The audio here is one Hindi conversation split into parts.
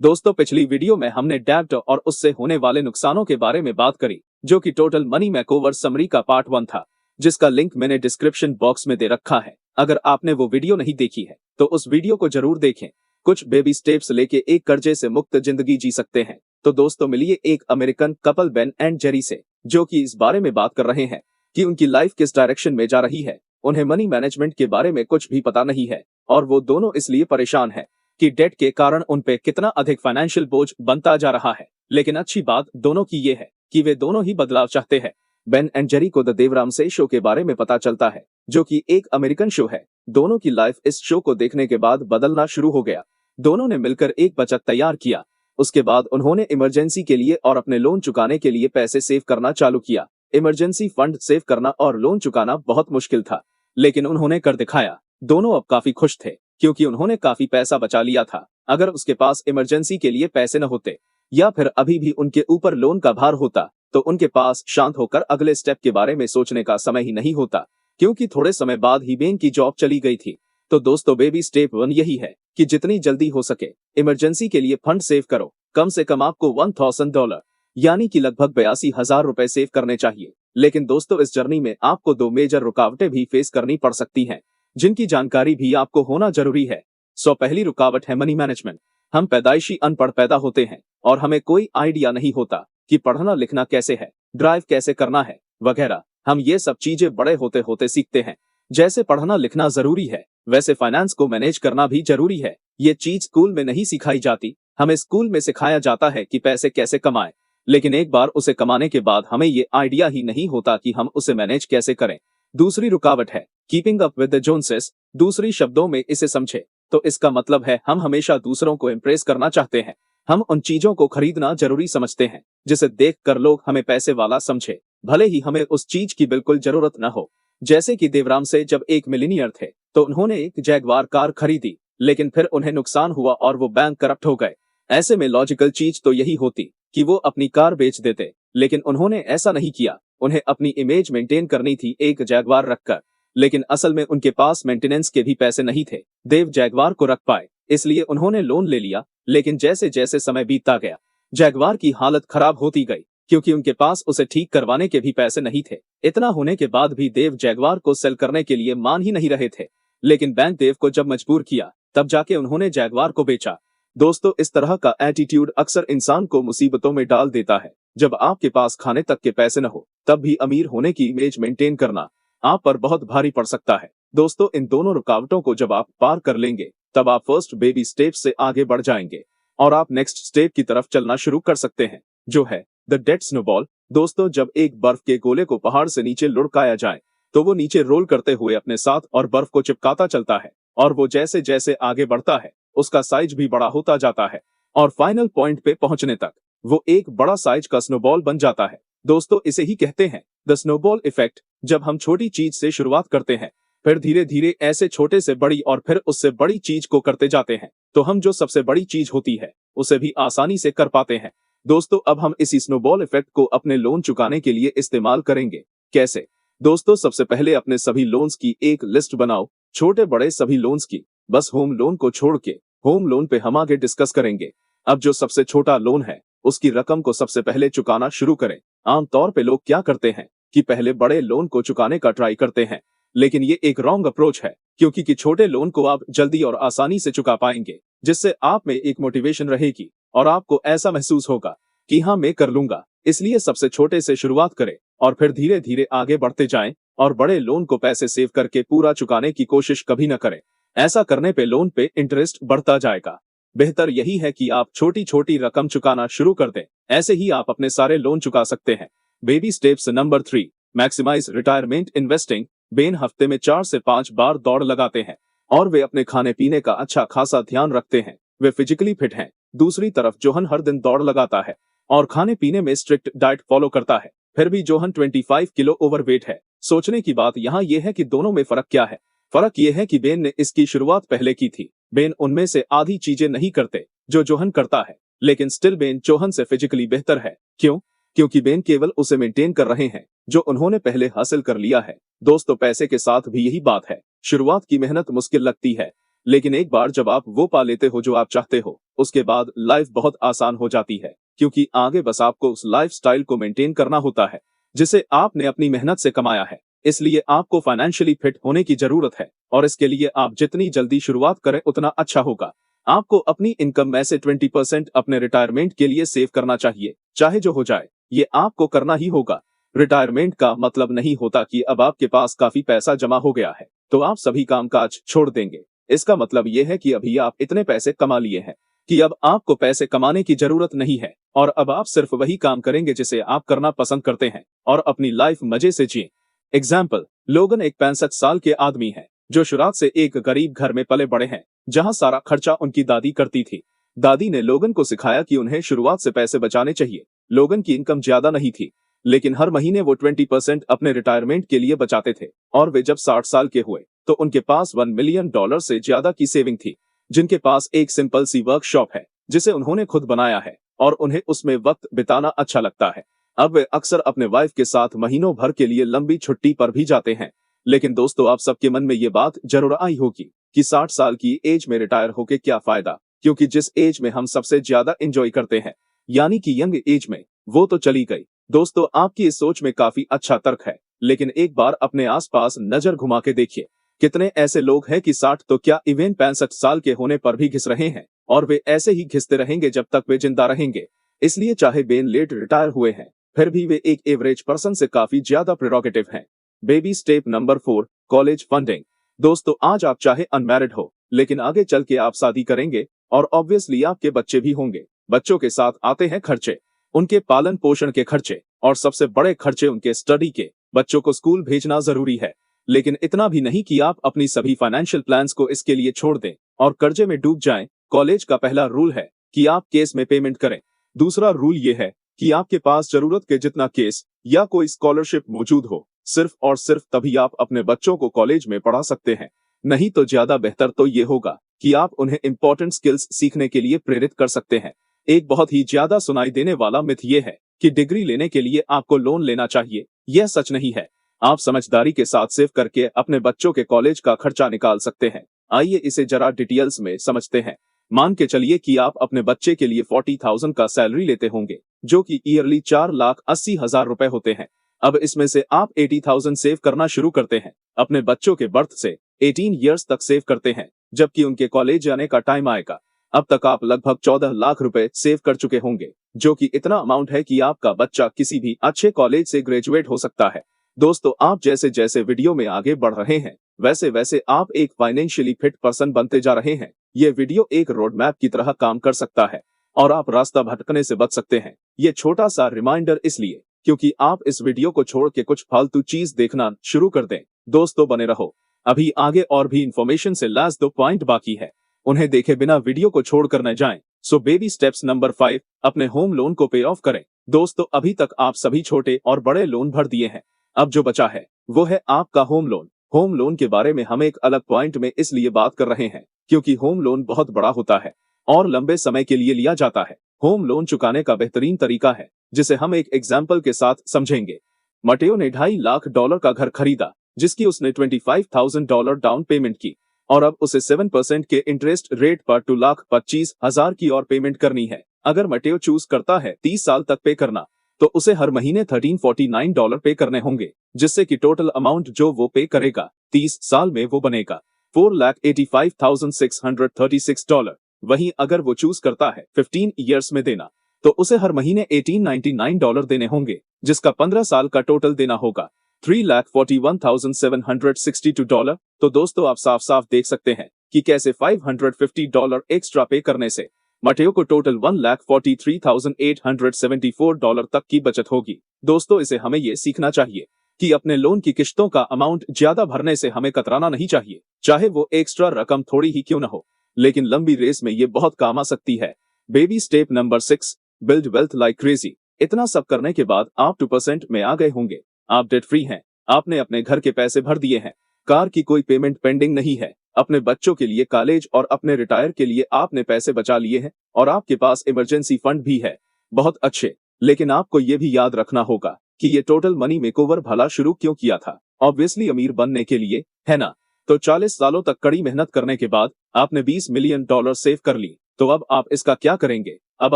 दोस्तों, पिछली वीडियो में हमने डेब्ट और उससे होने वाले नुकसानों के बारे में बात करी, जो कि टोटल मनी मेकओवर समरी का पार्ट 1 था, जिसका लिंक मैंने डिस्क्रिप्शन बॉक्स में दे रखा है। अगर आपने वो वीडियो नहीं देखी है तो उस वीडियो को जरूर देखें। कुछ बेबी स्टेप्स लेके एक कर्जे से मुक्त जिंदगी जी सकते हैं। तो दोस्तों, मिलिए एक American couple Ben and Jerry से, जो कि इस बारे में बात कर रहे हैं कि उनकी लाइफ किस डायरेक्शन में जा रही है। उन्हें मनी मैनेजमेंट के बारे में कुछ भी पता नहीं है और वो दोनों इसलिए परेशान है कि डेट के कारण उन पे कितना अधिक फाइनेंशियल बोझ बनता जा रहा है। लेकिन अच्छी बात दोनों की ये है कि वे दोनों ही बदलाव चाहते हैं। बेन एंड जेरी को द देव रामसे शो के बारे में पता चलता है, जो कि एक अमेरिकन शो है। दोनों की लाइफ इस शो को देखने के बाद बदलना शुरू हो गया। दोनों ने मिलकर एक बचत तैयार किया। उसके बाद उन्होंने इमरजेंसी के लिए और अपने लोन चुकाने के लिए पैसे सेव करना चालू किया। इमरजेंसी फंड सेव करना और लोन चुकाना बहुत मुश्किल था, लेकिन उन्होंने कर दिखाया। दोनों अब काफी खुश थे, क्योंकि उन्होंने काफी पैसा बचा लिया था। अगर उसके पास इमरजेंसी के लिए पैसे न होते या फिर अभी भी उनके ऊपर लोन का भार होता, तो उनके पास शांत होकर अगले स्टेप के बारे में सोचने का समय ही नहीं होता, क्योंकि थोड़े समय बाद ही बेन की जॉब चली गई थी। तो दोस्तों, बेबी स्टेप 1 यही है कि जितनी जल्दी हो सके इमरजेंसी के लिए फंड सेव करो। कम से कम आपको $1000 यानी कि लगभग 82,000 रुपए सेव करने चाहिए। लेकिन दोस्तों, इस जर्नी में आपको 2 मेजर रुकावटें भी फेस करनी पड़ सकती हैं, जिनकी जानकारी भी आपको होना जरूरी है। पहली रुकावट है मनी मैनेजमेंट। हम पैदाइशी अनपढ़ पैदा होते हैं और हमें कोई आइडिया नहीं होता कि पढ़ना लिखना कैसे है, ड्राइव कैसे करना है वगैरह। हम ये सब चीजें बड़े होते होते सीखते हैं। जैसे पढ़ना लिखना जरूरी है, वैसे फाइनेंस को मैनेज करना भी जरूरी है। ये चीज स्कूल में नहीं सिखाई जाती। हमें स्कूल में सिखाया जाता है कि पैसे कैसे कमाएं, लेकिन एक बार उसे कमाने के बाद हमें ये आइडिया ही नहीं होता कि हम उसे मैनेज कैसे करें। दूसरी रुकावट है कीपिंग अप विद द जोन्सेस। दूसरी शब्दों में इसे समझे तो इसका मतलब है हम हमेशा दूसरों को इम्प्रेस करना चाहते हैं। हम उन चीजों को खरीदना जरूरी समझते हैं जिसे देखकर लोग हमें पैसे वाला समझे, भले ही हमें उस चीज की बिल्कुल जरूरत न हो। जैसे कि देवराम से जब एक मिलीनियर थे तो उन्होंने एक जैगवार कार खरीदी, लेकिन फिर उन्हें नुकसान हुआ और वो बैंक करप्ट हो गए। ऐसे में लॉजिकल चीज तो यही होती कि वो अपनी कार बेच देते, लेकिन उन्होंने ऐसा नहीं किया। उन्हें अपनी इमेज मेंटेन करनी थी एक जैगवार रखकर, लेकिन असल में उनके पास मेंटेनेंस के भी पैसे नहीं थे। देव जैगवार को रख पाए, इसलिए उन्होंने लोन ले लिया। लेकिन जैसे जैसे समय बीतता गया, जैगवार की हालत खराब होती गई, क्योंकि उनके पास उसे ठीक करवाने के भी पैसे नहीं थे। इतना होने के बाद भी देव जैगवार को सेल करने के लिए मान ही नहीं रहे थे। लेकिन बैंक देव को जब मजबूर किया, तब जाके उन्होंने जैगवार को बेचा। दोस्तों, इस तरह का एटीट्यूड अक्सर इंसान को मुसीबतों में डाल देता है। जब आपके पास खाने तक के पैसे न हो, तब भी अमीर होने की इमेज मेंटेन करना आप पर बहुत भारी पड़ सकता है। दोस्तों, इन दोनों रुकावटों को जब आप पार कर लेंगे, तब आप फर्स्ट बेबी स्टेप से आगे बढ़ जाएंगे और आप नेक्स्ट स्टेप की तरफ चलना शुरू कर सकते हैं, जो है द डेट स्नोबॉल। दोस्तों, जब एक बर्फ के गोले को पहाड़ से नीचे लुढ़काया जाए, तो वो नीचे रोल करते हुए अपने साथ और बर्फ को चिपकाता चलता है, और वो जैसे जैसे आगे बढ़ता है, उसका साइज भी बड़ा होता जाता है, और फाइनल पॉइंट पे पहुंचने तक वो एक बड़ा साइज का स्नोबॉल बन जाता है। दोस्तों, इसे ही कहते हैं द स्नोबॉल इफेक्ट। जब हम छोटी चीज से शुरुआत करते हैं, फिर धीरे धीरे ऐसे छोटे से बड़ी और फिर उससे बड़ी चीज को करते जाते हैं, तो हम जो सबसे बड़ी चीज होती है उसे भी आसानी से कर पाते हैं। दोस्तों, अब हम इसी स्नोबॉल इफेक्ट को अपने लोन चुकाने के लिए इस्तेमाल करेंगे। कैसे? दोस्तों, सबसे पहले अपने सभी लोन्स की एक लिस्ट बनाओ, छोटे बड़े सभी लोन्स की। बस होम लोन को छोड़ के होम लोन पे हम आगे डिस्कस करेंगे। अब जो सबसे छोटा लोन है, उसकी रकम को सबसे पहले चुकाना शुरू करें। आमतौर पे लोग क्या करते हैं कि पहले बड़े लोन को चुकाने का ट्राई करते हैं, लेकिन ये एक रॉन्ग अप्रोच है, क्योंकि कि छोटे लोन को आप जल्दी और आसानी से चुका पाएंगे, जिससे आप में एक मोटिवेशन रहेगी और आपको ऐसा महसूस होगा कि हाँ, मैं कर लूंगा। इसलिए सबसे छोटे से शुरुआत करें और फिर धीरे धीरे आगे बढ़ते जाएं, और बड़े लोन को पैसे सेव करके पूरा चुकाने की कोशिश कभी न करें। ऐसा करने पे लोन पे इंटरेस्ट बढ़ता जाएगा। बेहतर यही है कि आप छोटी छोटी रकम चुकाना शुरू कर दें। ऐसे ही आप अपने सारे लोन चुका सकते हैं। Baby steps number 3, maximise retirement investing. बेन हफ्ते में 4 से 5 बार दौड़ लगाते हैं और वे अपने खाने पीने का अच्छा खासा ध्यान रखते हैं। वे फिजिकली फिट हैं। दूसरी तरफ जोहन हर दिन दौड़ लगाता है और खाने पीने में स्ट्रिक्ट डाइट फॉलो करता है, फिर भी जोहन 25 किलो ओवरवेट है। सोचने की बात यहाँ यह है कि दोनों में फर्क क्या है। फर्क यह है कि बेन ने इसकी शुरुआत पहले की थी। बेन उनमें से आधी चीजें नहीं करते जो जोहन करता है, लेकिन स्टिल बेन जोहन से फिजिकली बेहतर है। क्यों? क्योंकि बेन केवल उसे मेंटेन कर रहे हैं जो उन्होंने पहले हासिल कर लिया है। दोस्तों, पैसे के साथ भी यही बात है। शुरुआत की मेहनत मुश्किल लगती है, लेकिन एक बार जब आप वो पा लेते हो जो आप चाहते हो, उसके बाद लाइफ बहुत आसान हो जाती है, क्योंकि आगे बस आपको उस लाइफस्टाइल को मेंटेन करना होता है जिसे आपने अपनी मेहनत से कमाया है। इसलिए आपको फाइनेंशियली फिट होने की जरूरत है, और इसके लिए आप जितनी जल्दी शुरुआत करें उतना अच्छा होगा। आपको अपनी इनकम में से 20% अपने रिटायरमेंट के लिए सेव करना चाहिए, चाहे जो हो जाए, ये आपको करना ही होगा। रिटायरमेंट का मतलब नहीं होता कि अब आपके पास काफी पैसा जमा हो गया है तो आप सभी कामकाज छोड़ देंगे। इसका मतलब ये है कि अभी आप इतने पैसे कमा लिए हैं कि अब आपको पैसे कमाने की जरूरत नहीं है, और अब आप सिर्फ वही काम करेंगे जिसे आप करना पसंद करते हैं और अपनी लाइफ मजे से जिए। एग्जाम्पल, लोगन एक 65 साल के आदमी है जो शुरुआत से एक गरीब घर में पले बड़े हैं, जहां सारा खर्चा उनकी दादी करती थी। दादी ने लोगन को सिखाया कि उन्हें शुरुआत से पैसे बचाने चाहिए। लोगन की इनकम ज्यादा नहीं थी, लेकिन हर महीने वो 20% अपने रिटायरमेंट के लिए बचाते थे, और वे जब 60 साल के हुए तो उनके पास $1 मिलियन से ज्यादा की सेविंग थी। जिनके पास एक सिंपल सी वर्कशॉप है जिसे उन्होंने खुद बनाया है और उन्हें उसमें वक्त बिताना अच्छा लगता है। अब वे अक्सर अपने वाइफ के साथ महीनों भर के लिए लंबी छुट्टी पर भी जाते हैं। लेकिन दोस्तों, आप सबके मन में ये बात जरूर आई होगी कि 60 साल की एज में रिटायर होके क्या फायदा, क्योंकि जिस एज में हम सबसे ज्यादा एंजॉय करते हैं, यानी कि यंग एज में, वो तो चली गई। दोस्तों, आपकी इस सोच में काफी अच्छा तर्क है, लेकिन एक बार अपने आसपास नजर घुमा के देखिए। कितने ऐसे लोग हैं कि 60 तो क्या इवन 65 साल के होने पर भी घिस रहे हैं, और वे ऐसे ही घिसते रहेंगे जब तक वे जिंदा रहेंगे। इसलिए चाहे बेन लेट रिटायर हुए हैं, फिर भी वे एक एवरेज पर्सन से काफी ज्यादा प्रेरोगेटिव हैं। Baby step number 4, college funding. दोस्तों, आज आप चाहे अनमैरिड हो, लेकिन आगे चल के आप शादी करेंगे और ऑब्वियसली आपके बच्चे भी होंगे। बच्चों के साथ आते हैं खर्चे, उनके पालन पोषण के खर्चे, और सबसे बड़े खर्चे उनके स्टडी के। बच्चों को स्कूल भेजना जरूरी है, लेकिन इतना भी नहीं कि आप अपनी सभी फाइनेंशियल प्लान्स को इसके लिए छोड़ दें और कर्जे में डूब जाएं। कॉलेज का पहला रूल है कि आप केस में पेमेंट करें। दूसरा रूल ये है कि आपके पास जरूरत के जितना केस या कोई स्कॉलरशिप मौजूद हो, सिर्फ और सिर्फ तभी आप अपने बच्चों को कॉलेज में पढ़ा सकते हैं। नहीं तो ज्यादा बेहतर तो ये होगा कि आप उन्हें इंपॉर्टेंट स्किल्स सीखने के लिए प्रेरित कर सकते हैं। एक बहुत ही ज्यादा सुनाई देने वाला मिथ ये है कि डिग्री लेने के लिए आपको लोन लेना चाहिए। यह सच नहीं है। आप समझदारी के साथ सेव करके अपने बच्चों के कॉलेज का खर्चा निकाल सकते हैं। आइए इसे जरा डिटेल्स में समझते हैं। मान के चलिए कि आप अपने बच्चे के लिए 40,000 का सैलरी लेते होंगे, जो कि ईयरली 4,80,000 रुपए होते हैं। अब इसमें से आप 80,000 सेव करना शुरू करते हैं। अपने बच्चों के बर्थ से 18 ईयर्स तक सेव करते हैं, जबकि उनके कॉलेज जाने का टाइम आएगा। अब तक आप लगभग 14 लाख रुपए सेव कर चुके होंगे, जो कि इतना अमाउंट है कि आपका बच्चा किसी भी अच्छे कॉलेज से ग्रेजुएट हो सकता है। दोस्तों, आप जैसे जैसे वीडियो में आगे बढ़ रहे हैं, वैसे वैसे आप एक फाइनेंशियली फिट पर्सन बनते जा रहे हैं। ये वीडियो एक रोड मैप की तरह काम कर सकता है और आप रास्ता भटकने से बच सकते हैं। ये छोटा सा रिमाइंडर इसलिए क्योंकि आप इस वीडियो को छोड़ के कुछ फालतू चीज देखना शुरू कर दें। दोस्तों, बने रहो, अभी आगे और भी इंफॉर्मेशन से लास्ट 2 पॉइंट बाकी है, उन्हें देखे बिना वीडियो को छोड़कर न जाएं। सो बेबी स्टेप्स नंबर 5, अपने होम लोन को पे ऑफ करें। दोस्तों, अभी तक आप सभी छोटे और बड़े लोन भर दिए हैं। अब जो बचा है वो है आपका होम लोन। होम लोन के बारे में हम एक अलग पॉइंट में इसलिए बात कर रहे हैं क्योंकि होम लोन बहुत बड़ा होता है और लंबे समय के लिए लिया जाता है। होम लोन चुकाने का बेहतरीन तरीका है, जिसे हम एक एग्जाम्पल के साथ समझेंगे। मटेओ ने $2.5 लाख का घर खरीदा, जिसकी उसने $25,000 डाउन पेमेंट की, और अब उसे 7% के इंटरेस्ट रेट पर 2,25,000 की और पेमेंट करनी है। अगर मटेओ चूज करता है 30 साल तक पे करना, तो उसे हर महीने $1349 पे करने होंगे, जिससे कि टोटल अमाउंट जो वो पे करेगा 30 साल में वो बनेगा $4,85,636। वहीं अगर वो चूज करता है 15 ईयर्स में देना, तो उसे हर महीने $1,899 देने होंगे, जिसका 15 साल का टोटल देना होगा $3,41,762। तो दोस्तों, आप साफ साफ देख सकते हैं कि कैसे $550 एक्स्ट्रा पे करने से मटेओ को टोटल $1,43,874 तक की बचत होगी। दोस्तों, इसे हमें ये सीखना चाहिए कि अपने लोन की किश्तों का अमाउंट ज्यादा भरने से हमें कतराना नहीं चाहिए, चाहे वो एक्स्ट्रा रकम थोड़ी ही क्यों न हो, लेकिन लंबी रेस में ये बहुत काम आ सकती है। Baby step number 6, build wealth like crazy. इतना सब करने के बाद आप 2% में आ गए होंगे। आप डेट फ्री हैं, आपने अपने घर के पैसे भर दिए हैं, कार की कोई पेमेंट पेंडिंग नहीं है, अपने बच्चों के लिए कॉलेज और अपने रिटायर के लिए आपने पैसे बचा लिए हैं, और आपके पास इमरजेंसी फंड भी है। बहुत अच्छे, लेकिन आपको ये भी याद रखना होगा कि ये टोटल मनी मेकओवर भला शुरू क्यों किया था? ऑब्वियसली अमीर बनने के लिए, है ना? तो 40 सालों तक कड़ी मेहनत करने के बाद आपने $20 मिलियन सेव कर ली। तो अब आप इसका क्या करेंगे? अब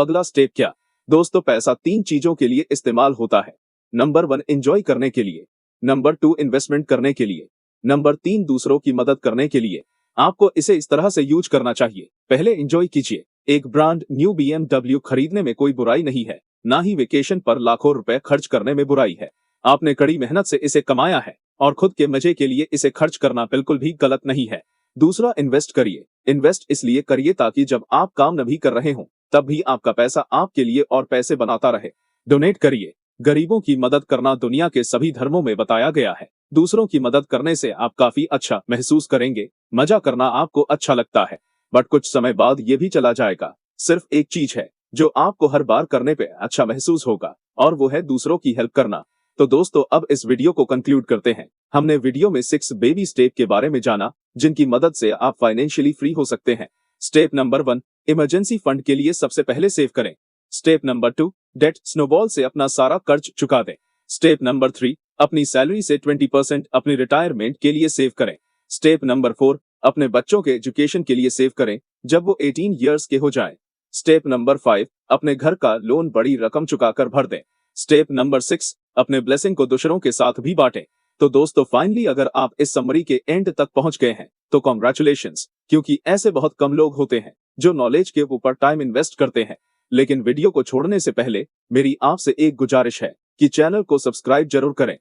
अगला स्टेप क्या? दोस्तों, पैसा 3 चीजों के लिए इस्तेमाल होता है। नंबर 1 एंजॉय करने के लिए, नंबर 2 इन्वेस्टमेंट करने के लिए, नंबर 3 दूसरों की मदद करने के लिए। आपको इसे इस तरह से यूज करना चाहिए। पहले एंजॉय कीजिए। एक ब्रांड न्यू BMW खरीदने में कोई बुराई नहीं है, ना ही वेकेशन पर लाखों रुपए खर्च करने में बुराई है। आपने कड़ी मेहनत से इसे कमाया है और खुद के मजे के लिए इसे खर्च करना बिल्कुल भी गलत नहीं है। दूसरा, इन्वेस्ट करिए। इन्वेस्ट इसलिए करिए ताकि जब आप काम नहीं कर रहे हों, तब भी आपका पैसा आपके लिए और पैसे बनाता रहे। डोनेट करिए। गरीबों की मदद करना दुनिया के सभी धर्मों में बताया गया है। दूसरों की मदद करने से आप काफी अच्छा महसूस करेंगे। मजा करना आपको अच्छा लगता है, बट कुछ समय बाद ये भी चला जाएगा। सिर्फ एक चीज है जो आपको हर बार करने पे अच्छा महसूस होगा, और वो है दूसरों की हेल्प करना। तो दोस्तों, अब इस वीडियो को कंक्लूड करते हैं। हमने वीडियो में 6 बेबी स्टेप के बारे में जाना, जिनकी मदद से आप फाइनेंशियली फ्री हो सकते हैं। स्टेप नंबर 1, इमरजेंसी फंड के लिए सबसे पहले सेव करें। स्टेप नंबर 2, डेट स्नोबॉल से अपना सारा कर्ज चुका दें। स्टेप नंबर 3, अपनी सैलरी से 20% अपनी रिटायरमेंट के लिए सेव करें। स्टेप नंबर 4, अपने बच्चों के एजुकेशन के लिए सेव करें जब वो 18 ईयर्स के हो जाएं। स्टेप नंबर 5, अपने घर का लोन बड़ी रकम चुकाकर भर दें। स्टेप नंबर 6, अपने ब्लेसिंग को दूसरों के साथ भी बांटें। तो दोस्तों, फाइनली अगर आप इस समरी के एंड तक पहुंच गए हैं तो कॉन्ग्रेचुलेशंस, क्योंकि ऐसे बहुत कम लोग होते हैं जो नॉलेज के ऊपर टाइम इन्वेस्ट करते हैं। लेकिन वीडियो को छोड़ने से पहले मेरी आपसे एक गुजारिश है कि चैनल को सब्सक्राइब जरूर करें